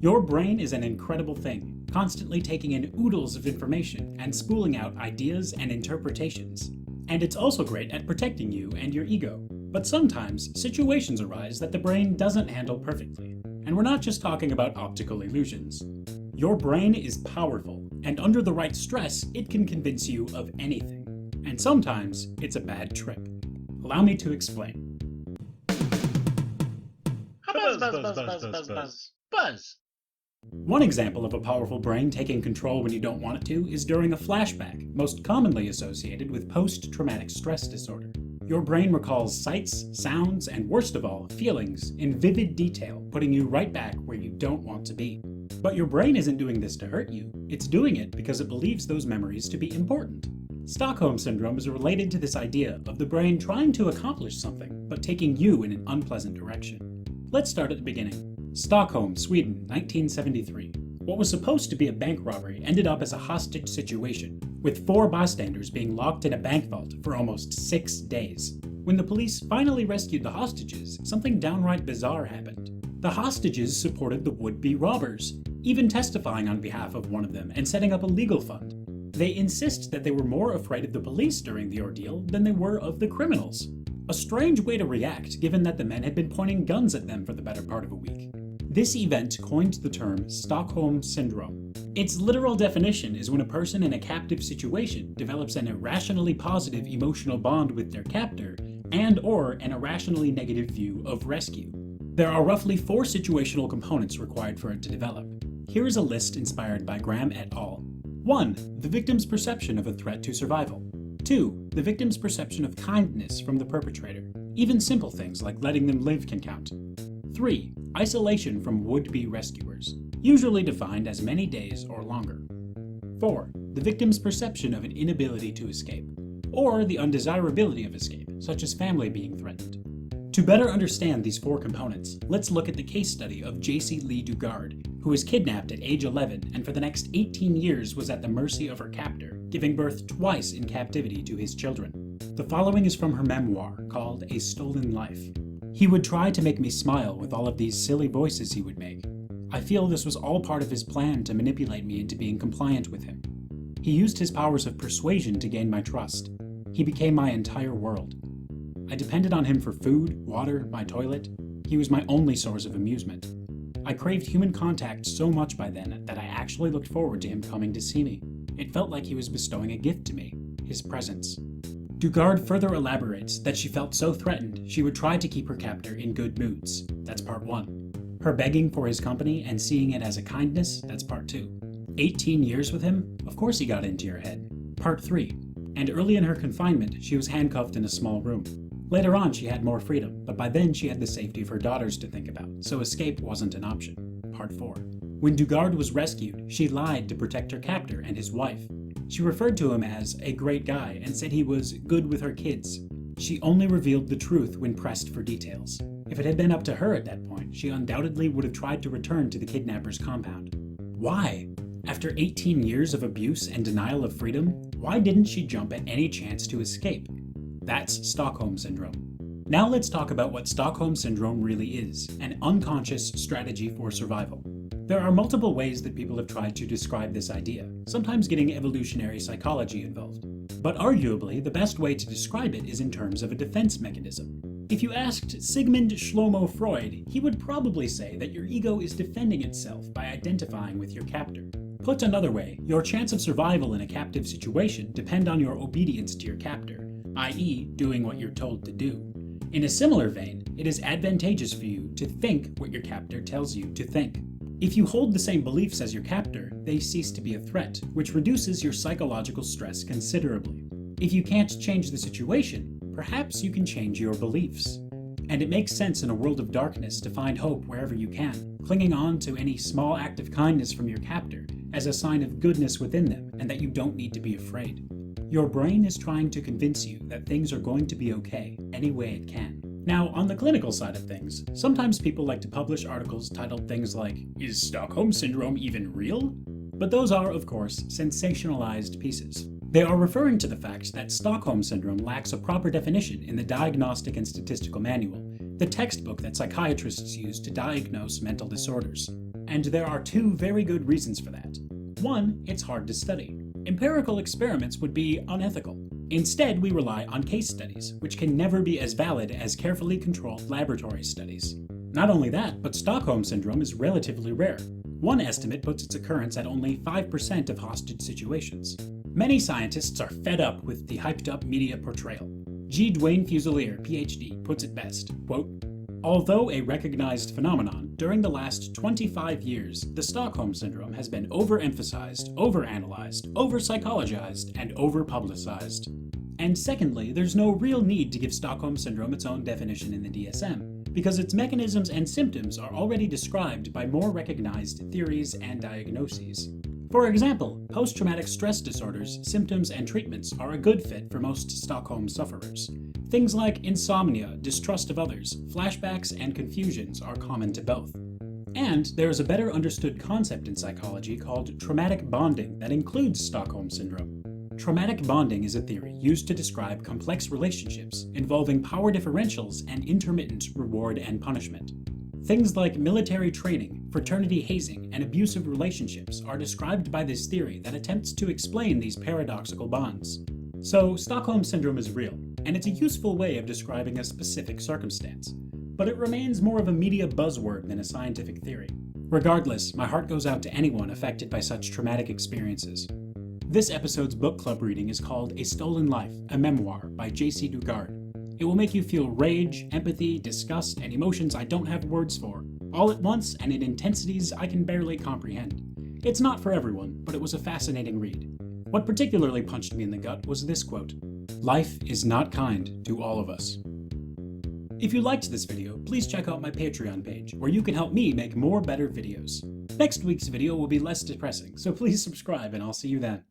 Your brain is an incredible thing, constantly taking in oodles of information and spooling out ideas and interpretations. And it's also great at protecting you and your ego. But sometimes, situations arise that the brain doesn't handle perfectly. And we're not just talking about optical illusions. Your brain is powerful, and under the right stress, it can convince you of anything. And sometimes, it's a bad trip. Allow me to explain. Buzz. One example of a powerful brain taking control when you don't want it to is during a flashback, most commonly associated with post-traumatic stress disorder. Your brain recalls sights, sounds, and worst of all, feelings in vivid detail, putting you right back where you don't want to be. But your brain isn't doing this to hurt you, it's doing it because it believes those memories to be important. Stockholm Syndrome is related to this idea of the brain trying to accomplish something, but taking you in an unpleasant direction. Let's start at the beginning. Stockholm, Sweden, 1973. What was supposed to be a bank robbery ended up as a hostage situation, with 4 bystanders being locked in a bank vault for almost 6 days. When the police finally rescued the hostages, something downright bizarre happened. The hostages supported the would-be robbers, even testifying on behalf of one of them and setting up a legal fund. They insist that they were more afraid of the police during the ordeal than they were of the criminals. A strange way to react, given that the men had been pointing guns at them for the better part of a week. This event coined the term Stockholm Syndrome. Its literal definition is when a person in a captive situation develops an irrationally positive emotional bond with their captor and/or an irrationally negative view of rescue. There are roughly 4 situational components required for it to develop. Here is a list inspired by Graham et al. 1. The victim's perception of a threat to survival. 2. The victim's perception of kindness from the perpetrator. Even simple things like letting them live can count. 3. Isolation from would-be rescuers, usually defined as many days or longer. 4. The victim's perception of an inability to escape, or the undesirability of escape, such as family being threatened. To better understand these 4 components, let's look at the case study of Jaycee Dugard, who was kidnapped at age 11 and for the next 18 years was at the mercy of her captor, giving birth twice in captivity to his children. The following is from her memoir, called A Stolen Life. He would try to make me smile with all of these silly voices he would make. I feel this was all part of his plan to manipulate me into being compliant with him. He used his powers of persuasion to gain my trust. He became my entire world. I depended on him for food, water, my toilet. He was my only source of amusement. I craved human contact so much by then that I actually looked forward to him coming to see me. It felt like he was bestowing a gift to me, his presence. Dugard further elaborates that she felt so threatened she would try to keep her captor in good moods. That's part 1. Her begging for his company and seeing it as a kindness, that's part 2. 18 years with him? Of course he got into your head. Part 3. And early in her confinement, she was handcuffed in a small room. Later on, she had more freedom, but by then she had the safety of her daughters to think about, so escape wasn't an option. Part 4. When Dugard was rescued, she lied to protect her captor and his wife. She referred to him as a great guy and said he was good with her kids. She only revealed the truth when pressed for details. If it had been up to her at that point, she undoubtedly would have tried to return to the kidnapper's compound. Why? After 18 years of abuse and denial of freedom, why didn't she jump at any chance to escape? That's Stockholm Syndrome. Now let's talk about what Stockholm Syndrome really is, an unconscious strategy for survival. There are multiple ways that people have tried to describe this idea, sometimes getting evolutionary psychology involved. But arguably, the best way to describe it is in terms of a defense mechanism. If you asked Sigmund Schlomo Freud, he would probably say that your ego is defending itself by identifying with your captor. Put another way, your chance of survival in a captive situation depend on your obedience to your captor, i.e., doing what you're told to do. In a similar vein, it is advantageous for you to think what your captor tells you to think. If you hold the same beliefs as your captor, they cease to be a threat, which reduces your psychological stress considerably. If you can't change the situation, perhaps you can change your beliefs. And it makes sense in a world of darkness to find hope wherever you can, clinging on to any small act of kindness from your captor as a sign of goodness within them and that you don't need to be afraid. Your brain is trying to convince you that things are going to be okay any way it can. Now, on the clinical side of things, sometimes people like to publish articles titled things like, "Is Stockholm Syndrome even real?" But those are, of course, sensationalized pieces. They are referring to the fact that Stockholm Syndrome lacks a proper definition in the Diagnostic and Statistical Manual, the textbook that psychiatrists use to diagnose mental disorders. And there are two very good reasons for that. One, it's hard to study. Empirical experiments would be unethical. Instead, we rely on case studies, which can never be as valid as carefully controlled laboratory studies. Not only that, but Stockholm Syndrome is relatively rare. One estimate puts its occurrence at only 5% of hostage situations. Many scientists are fed up with the hyped-up media portrayal. G. Duane Fuselier, PhD, puts it best, quote, "Although a recognized phenomenon, during the last 25 years, the Stockholm Syndrome has been overemphasized, overanalyzed, over-psychologized, and over-publicized." And secondly, there's no real need to give Stockholm Syndrome its own definition in the DSM, because its mechanisms and symptoms are already described by more recognized theories and diagnoses. For example, post-traumatic stress disorders, symptoms, and treatments are a good fit for most Stockholm sufferers. Things like insomnia, distrust of others, flashbacks, and confusions are common to both. And there is a better understood concept in psychology called traumatic bonding that includes Stockholm Syndrome. Traumatic bonding is a theory used to describe complex relationships involving power differentials and intermittent reward and punishment. Things like military training, fraternity hazing, and abusive relationships are described by this theory that attempts to explain these paradoxical bonds. So, Stockholm Syndrome is real, and it's a useful way of describing a specific circumstance, but it remains more of a media buzzword than a scientific theory. Regardless, my heart goes out to anyone affected by such traumatic experiences. This episode's book club reading is called A Stolen Life, a Memoir by Jaycee Dugard. It will make you feel rage, empathy, disgust, and emotions I don't have words for, all at once and in intensities I can barely comprehend. It's not for everyone, but it was a fascinating read. What particularly punched me in the gut was this quote, "Life is not kind to all of us." If you liked this video, please check out my Patreon page, where you can help me make more better videos. Next week's video will be less depressing, so please subscribe and I'll see you then.